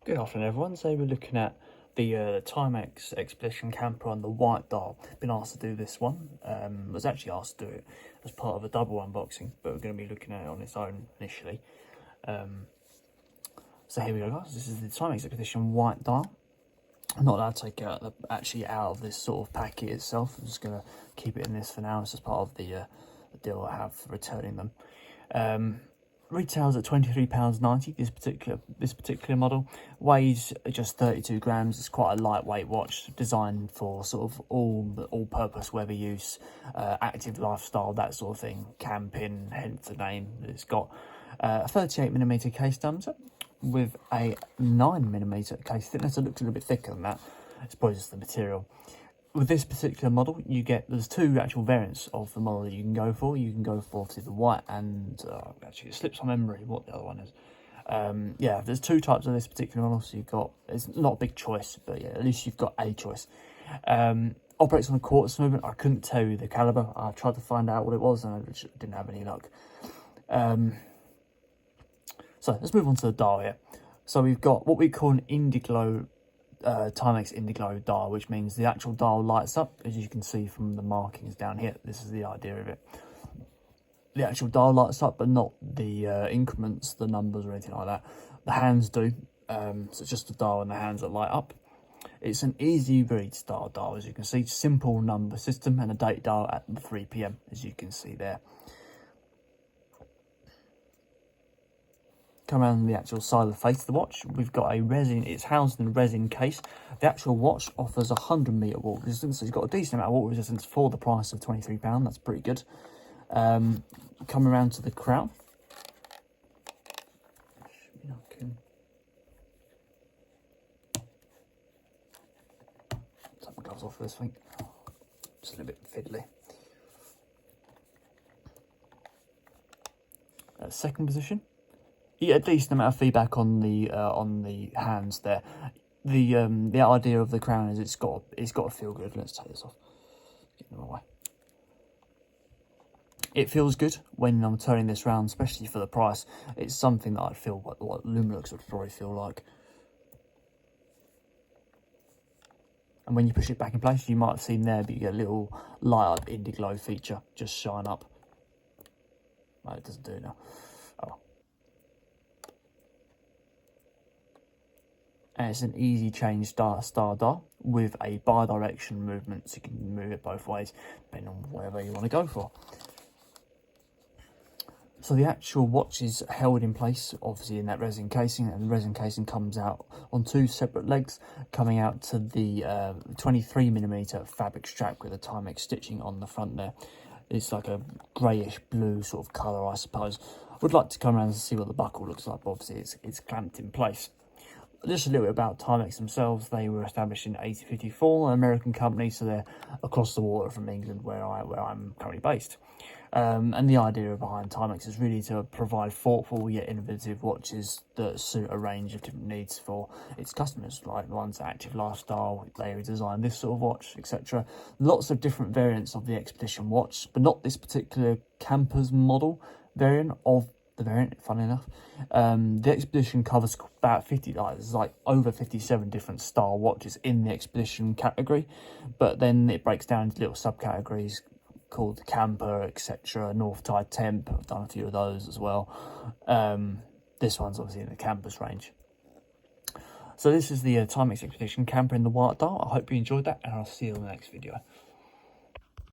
Good afternoon everyone, so we're looking at the Timex Expedition Camper on the white dial. Been asked to do this one, was actually asked to do it as part of a double unboxing, but we're going to be looking at it on its own initially. So here we go guys, this is the Timex Expedition white dial. I'm not allowed to take it out of this sort of packet itself. I'm just going to keep it in this for now. It's just part of the deal I have for returning them. Retails at £23.90. This particular model weighs just 32 grams. It's quite a lightweight watch, designed for sort of all-purpose weather use, active lifestyle, that sort of thing, camping. Hence the name. It's got a 38mm case diameter with a 9mm case thickness. It looks a little bit thicker than that. It's probably just the material. With this particular model, there's two actual variants of the model that you can go for. You can go for obviously the white and actually it slips my memory what the other one is. Yeah, there's two types of this particular model, so it's not a big choice, but yeah, at least you've got a choice. Operates on a quartz movement. I couldn't tell you the caliber. I tried to find out what it was and I just didn't have any luck. So let's move on to the dial here. So we've got what we call an Indiglo Timex Indiglo dial, which means the actual dial lights up, as you can see from the markings down here. This is the idea of it. The actual dial lights up, but not the increments, the numbers or anything like that. The hands do, so it's just the dial and the hands that light up. It's an easy read style dial, as you can see. Simple number system and a date dial at 3 PM, as you can see there. Come around the actual side of the face of the watch, we've got a resin. It's housed in a resin case. The actual watch offers 100-metre water resistance, so it's got a decent amount of water resistance for the price of £23. That's pretty good. Come around to the crown. Take my gloves off for this thing. Just a little bit fiddly. Second position. You get a decent amount of feedback on the hands there. The idea of the crown is it's got to feel good. Let's take this off. Get in the way. It feels good when I'm turning this round, especially for the price. It's something that I feel what Luminox would probably feel like. And when you push it back in place, you might have seen there, but you get a little light up Indiglo feature just shine up. No, it doesn't do now. Oh. And it's an easy change star dial with a bi-direction movement, so you can move it both ways depending on whatever you want to go for. So the actual watch is held in place obviously in that resin casing, and the resin casing comes out on two separate legs, coming out to the 23mm fabric strap with a Timex stitching on the front there. It's like a greyish blue sort of colour, I suppose. I would like to come around and see what the buckle looks like, but obviously it's clamped in place. Just a little bit about Timex themselves. They were established in 1854, an American company, so they're across the water from England, where I'm currently based. And the idea behind Timex is really to provide thoughtful yet innovative watches that suit a range of different needs for its customers, like the ones active lifestyle. They design this sort of watch, etc. Lots of different variants of the Expedition watch, but not this particular camper's model variant of the variant, funny enough. The Expedition covers about 50, there's like over 57 different style watches in the Expedition category, but then it breaks down into little subcategories called the Camper, etc. North Tide Temp, I've done a few of those as well. This one's obviously in the Campers range. So this is the Timex Expedition Camper in the white dial. I hope you enjoyed that, and I'll see you in the next video.